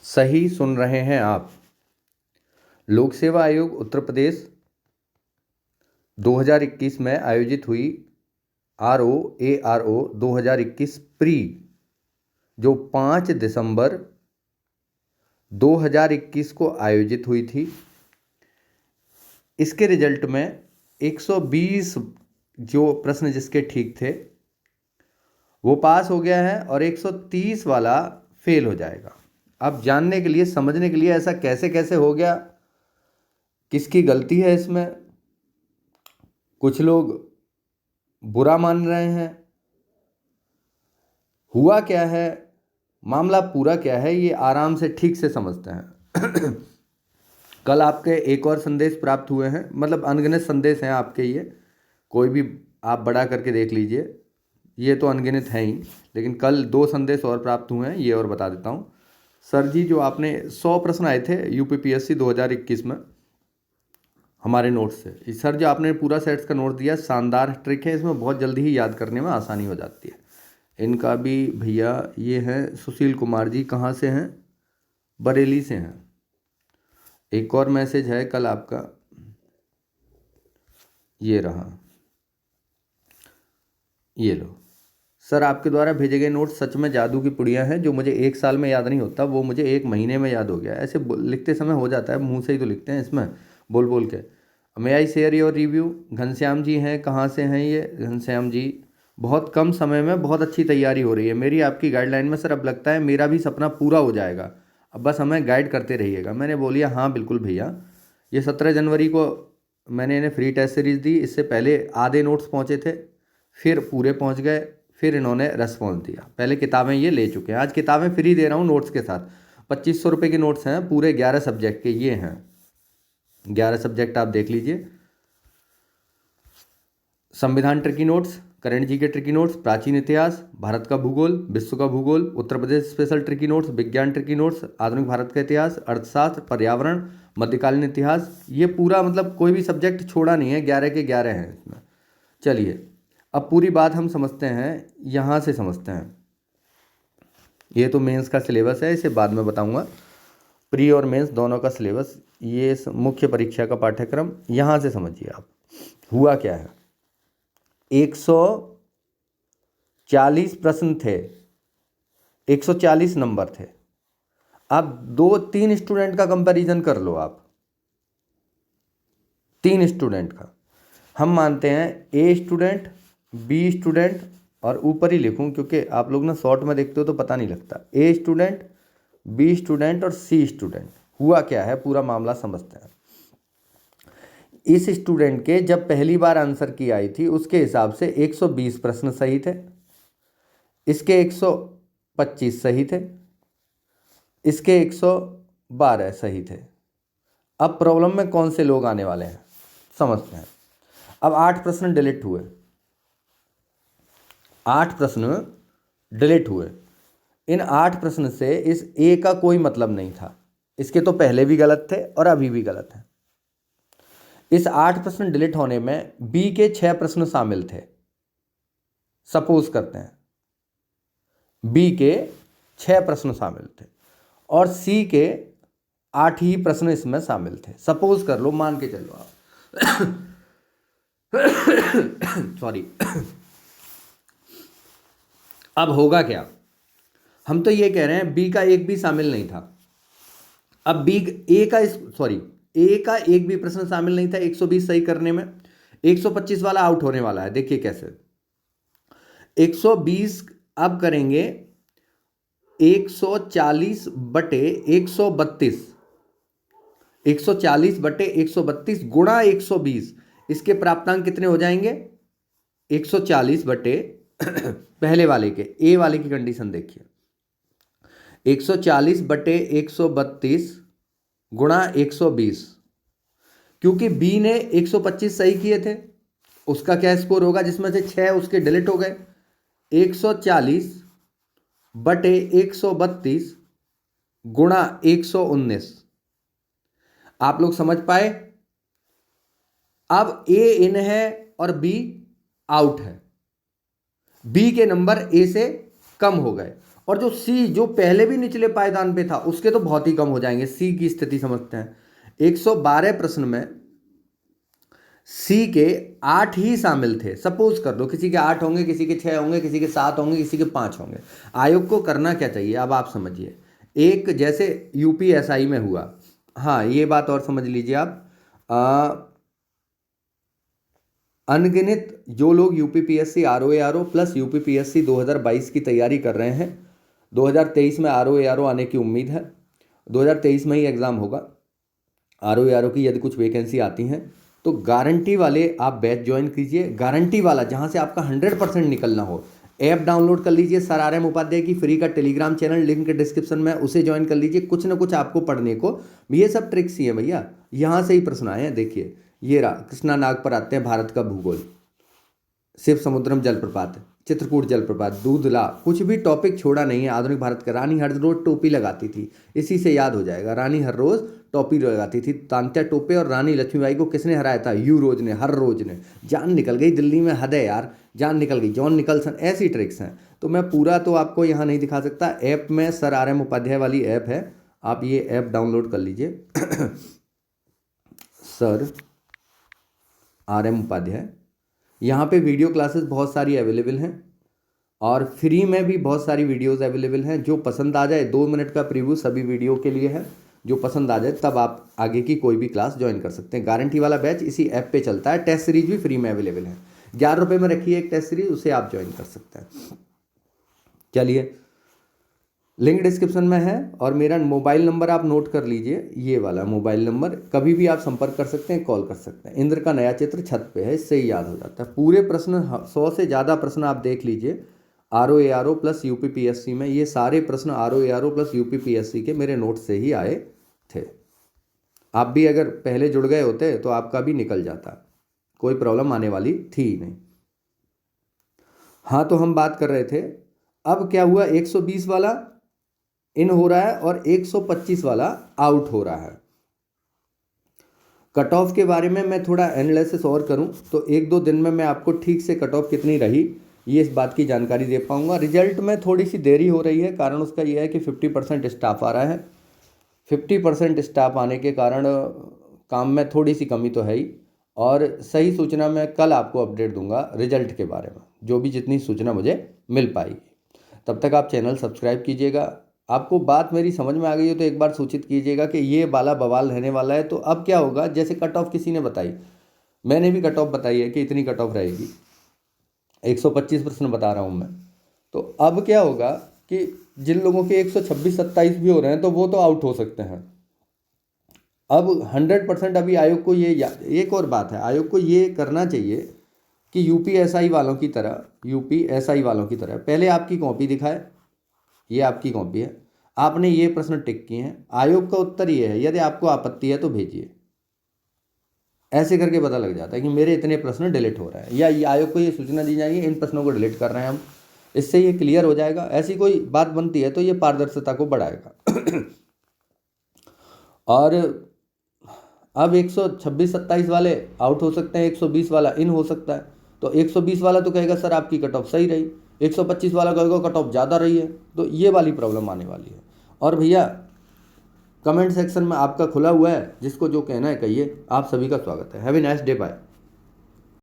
सही सुन रहे हैं आप। लोक सेवा आयोग उत्तर प्रदेश 2021 में आयोजित हुई ROARO 2021 प्री जो 5 दिसंबर 2021 को आयोजित हुई थी, इसके रिजल्ट में 120 जो प्रश्न जिसके ठीक थे वो पास हो गया है और 130 वाला फेल हो जाएगा। अब जानने के लिए, समझने के लिए ऐसा कैसे कैसे हो गया, किसकी गलती है इसमें, कुछ लोग बुरा मान रहे हैं, हुआ क्या है, मामला पूरा क्या है, ये आराम से ठीक से समझते हैं। कल आपके एक और संदेश प्राप्त हुए हैं, मतलब अनगिनत संदेश हैं आपके, ये कोई भी आप बड़ा करके देख लीजिए, ये तो अनगिनत हैं ही, लेकिन कल 2 संदेश और प्राप्त हुए हैं, ये और बता देता हूँ। सर जी, जो आपने 100 प्रश्न आए थे UPPSC 2021 में हमारे नोट्स से, सर जो आपने पूरा सेट्स का नोट दिया, शानदार ट्रिक है, इसमें बहुत जल्दी ही याद करने में आसानी हो जाती है। इनका भी भैया ये हैं सुशील कुमार जी, कहाँ से हैं? बरेली से हैं। एक और मैसेज है कल आपका, ये रहा, ये लो। सर आपके द्वारा भेजे गए नोट सच में जादू की पुड़िया हैं, जो मुझे 1 साल में याद नहीं होता वो मुझे 1 महीने में याद हो गया। ऐसे लिखते समय हो जाता है, मुंह से ही तो लिखते हैं इसमें बोल बोल के। May I share your review? Ghanshyam ji हैं, कहाँ से हैं ये? घनश्याम जी, बहुत कम समय में बहुत अच्छी तैयारी हो रही है मेरी आपकी गाइडलाइन में। सर अब लगता है मेरा भी सपना पूरा हो जाएगा, अब बस हमें गाइड करते रहिएगा। मैंने बोलिए हाँ बिल्कुल भैया। ये 17 जनवरी को मैंने इन्हें फ्री टेस्ट सीरीज़ दी, इससे पहले आधे नोट्स पहुँचे थे, फिर पूरे पहुँच गए, फिर इन्होंने रेस्पॉन्स दिया। पहले किताबें ये ले चुके हैं, आज किताबें फ्री दे रहा हूँ नोट्स के साथ। 2500 रुपये के नोट्स हैं, पूरे 11 सब्जेक्ट के ये हैं। 11 सब्जेक्ट आप देख लीजिए। संविधान ट्रिकी नोट्स, करंट जी के ट्रिकी नोट्स, प्राचीन इतिहास, भारत का भूगोल, विश्व का भूगोल, Uttar Pradesh special tricky notes, विज्ञान ट्रिकी नोट्स, आधुनिक भारत का इतिहास, अर्थशास्त्र, पर्यावरण, मध्यकालीन इतिहास, ये पूरा मतलब कोई भी सब्जेक्ट छोड़ा नहीं है, 11 के 11 हैं इसमें। चलिए अब पूरी बात हम समझते हैं, यहाँ से समझते हैं। ये तो मेंस का सिलेबस है, इसे बाद में बताऊंगा। प्री और मेंस दोनों का सिलेबस, ये मुख्य परीक्षा का पाठ्यक्रम, यहाँ से समझिए आप। हुआ क्या है, 140 प्रश्न थे, 140 नंबर थे। अब 2-3 स्टूडेंट का कंपैरिजन कर लो आप, 3 स्टूडेंट का। हम मानते हैं A स्टूडेंट, B स्टूडेंट, और ऊपर ही लिखूं क्योंकि आप लोग ना शॉर्ट में देखते हो तो पता नहीं लगता। A स्टूडेंट, B स्टूडेंट और C स्टूडेंट। हुआ क्या है, पूरा मामला समझते हैं। इस स्टूडेंट के जब पहली बार आंसर की आई थी उसके हिसाब से 120 प्रश्न सही थे, इसके 125 सही थे, इसके 112 सही थे। अब प्रॉब्लम में कौन से लोग आने वाले हैं समझते हैं। अब 8 प्रश्न डिलीट हुए, 8 प्रश्न डिलीट हुए। इन 8 प्रश्न से इस A का कोई मतलब नहीं था, इसके तो पहले भी गलत थे और अभी भी गलत हैं। इस 8 प्रश्न डिलीट होने में B के 6 प्रश्न शामिल थे। सपोज करते हैं B के 6 प्रश्न शामिल थे और C के 8 ही प्रश्न इसमें शामिल थे। सपोज कर लो, मान के चलो आप। सॉरी। अब होगा क्या, हम तो ये कह रहे हैं B का एक भी शामिल नहीं था। अब A का एक भी प्रश्न शामिल नहीं था 120 सही करने में। 125 वाला आउट होने वाला है, देखिए कैसे। 120 अब करेंगे 140 बटे 132, 140 बटे 132 गुणा 120, इसके प्राप्तांक कितने हो जाएंगे? 140 बटे पहले वाले के, A वाले की कंडीशन देखिए, 140 बटे 132 गुणा 120, क्योंकि B ने 125 सही किए थे, उसका क्या स्कोर होगा, जिसमें से 6 उसके डिलीट हो गए। 140 बटे 132 गुणा 119, आप लोग समझ पाए? अब A इन है और B आउट है, B के नंबर A से कम हो गए और जो सी, जो पहले भी निचले पायदान पे था, उसके तो बहुत ही कम हो जाएंगे। सी की स्थिति समझते हैं। 112 प्रश्न में सी के 8 ही शामिल थे। सपोज कर दो किसी के 8 होंगे, किसी के 6 होंगे, किसी के 7 होंगे, किसी के 5 होंगे। आयोग को करना क्या चाहिए, अब आप समझिए। एक जैसे यूपीएसआई में हुआ, हाँ ये बात और समझ लीजिए आप। अनगिनत जो लोग यूपीपीएससी आरओ प्लस यूपीपीएससी 2022 की तैयारी कर रहे हैं, 2023 में आरओ आने की उम्मीद है, 2023 में ही एग्ज़ाम होगा आरओ की। यदि कुछ वैकेंसी आती हैं तो गारंटी वाले आप बैच ज्वाइन कीजिए, गारंटी वाला जहां से आपका 100% निकलना हो। ऐप डाउनलोड कर लीजिए, सर आर एम उपाध्याय की फ्री का टेलीग्राम चैनल, लिंक डिस्क्रिप्शन में, उसे ज्वाइन कर लीजिए। कुछ ना कुछ आपको पढ़ने को, ये सब ट्रिक्स ही है भैया, यहाँ से ही प्रश्न आए हैं। देखिए ये रहा, कृष्णा नाग पर आते हैं, भारत का भूगोल, शिव समुद्रम जलप्रपात, चित्रकूट जलप्रपात, दूधला, कुछ भी टॉपिक छोड़ा नहीं है। आधुनिक भारत का, रानी हर रोज टोपी लगाती थी, इसी से याद हो जाएगा। रानी हर रोज टोपी लगाती थी। तांत्या टोपे और रानी लक्ष्मीबाई को किसने हराया था, यू रोज ने, हर रोज ने। जान निकल गई दिल्ली में, हद है यार, जान निकल गई। जॉन निकलसन, ऐसी ट्रिक्स हैं। तो मैं पूरा तो आपको यहाँ नहीं दिखा सकता। ऐप में सर आर एम उपाध्याय वाली ऐप है, आप ये ऐप डाउनलोड कर लीजिए सर आर एम उपाध्याय। यहाँ पे वीडियो क्लासेस बहुत सारी अवेलेबल हैं और फ्री में भी बहुत सारी वीडियोस अवेलेबल हैं। जो पसंद आ जाए, 2 मिनट का प्रीव्यू सभी वीडियो के लिए है, जो पसंद आ जाए तब आप आगे की कोई भी क्लास ज्वाइन कर सकते हैं। गारंटी वाला बैच इसी ऐप पे चलता है। टेस्ट सीरीज भी फ्री में अवेलेबल है, 11 रुपये में रखी है एक टेस्ट सीरीज, उसे आप ज्वाइन कर सकते हैं। चलिए, लिंक डिस्क्रिप्शन में है और मेरा मोबाइल नंबर आप नोट कर लीजिए, ये वाला मोबाइल नंबर। कभी भी आप संपर्क कर सकते हैं, कॉल कर सकते हैं। इंद्र का नया चित्र छत पे है, इससे ही याद हो जाता है। पूरे प्रश्न 100 से ज़्यादा प्रश्न आप देख लीजिए आरओ प्लस यूपीपीएससी में। ये सारे प्रश्न आरओ प्लस यूपीपीएससी के मेरे नोट से ही आए थे। आप भी अगर पहले जुड़ गए होते तो आपका भी निकल जाता, कोई प्रॉब्लम आने वाली थी ही नहीं। हाँ, तो हम बात कर रहे थे, अब क्या हुआ, 120 वाला इन हो रहा है और 125 वाला आउट हो रहा है। कट ऑफ के बारे में मैं थोड़ा एनालिसिस और करूं तो 1-2 दिन में मैं आपको ठीक से कट ऑफ कितनी रही ये इस बात की जानकारी दे पाऊंगा। रिजल्ट में थोड़ी सी देरी हो रही है, कारण उसका यह है कि 50% स्टाफ आ रहा है। 50% स्टाफ आने के कारण काम में थोड़ी सी कमी तो है ही, और सही सूचना मैं कल आपको अपडेट दूंगा रिजल्ट के बारे में, जो भी जितनी सूचना मुझे मिल पाएगी। तब तक आप चैनल सब्सक्राइब कीजिएगा। आपको बात मेरी समझ में आ गई हो तो एक बार सूचित कीजिएगा कि ये वाला बवाल रहने वाला है। तो अब क्या होगा, जैसे कट ऑफ किसी ने बताई, मैंने भी कट ऑफ बताई है कि इतनी कट ऑफ रहेगी, 125 प्रश्न बता रहा हूँ मैं। तो अब क्या होगा कि जिन लोगों के 126-27 भी हो रहे हैं तो वो तो आउट हो सकते हैं। अब 100% अभी आयोग को ये, एक और बात है, आयोग को ये करना चाहिए कि यूपीएसआई वालों की तरह पहले आपकी कॉपी दिखाए। ये आपकी कॉपी है, आपने ये प्रश्न टिक किए हैं, आयोग का उत्तर ये है, यदि आपको आपत्ति है तो भेजिए। ऐसे करके पता लग जाता है कि मेरे इतने प्रश्न डिलीट हो रहे हैं, या ये आयोग को ये सूचना दी जाएगी इन प्रश्नों को डिलीट कर रहे हैं हम। इससे ये क्लियर हो जाएगा। ऐसी कोई बात बनती है तो ये पारदर्शिता को बढ़ाएगा। और अब 126-27 वाले आउट हो सकते हैं, 120 वाला इन हो सकता है। तो 120 वाला तो कहेगा सर आपकी कट ऑफ सही रही, 125 वाला कहेगा कट ऑफ ज़्यादा रही है। तो ये वाली प्रॉब्लम आने वाली है। और भैया कमेंट सेक्शन में आपका खुला हुआ है, जिसको जो कहना है कहिए। आप सभी का स्वागत है। Have a nice day, bye.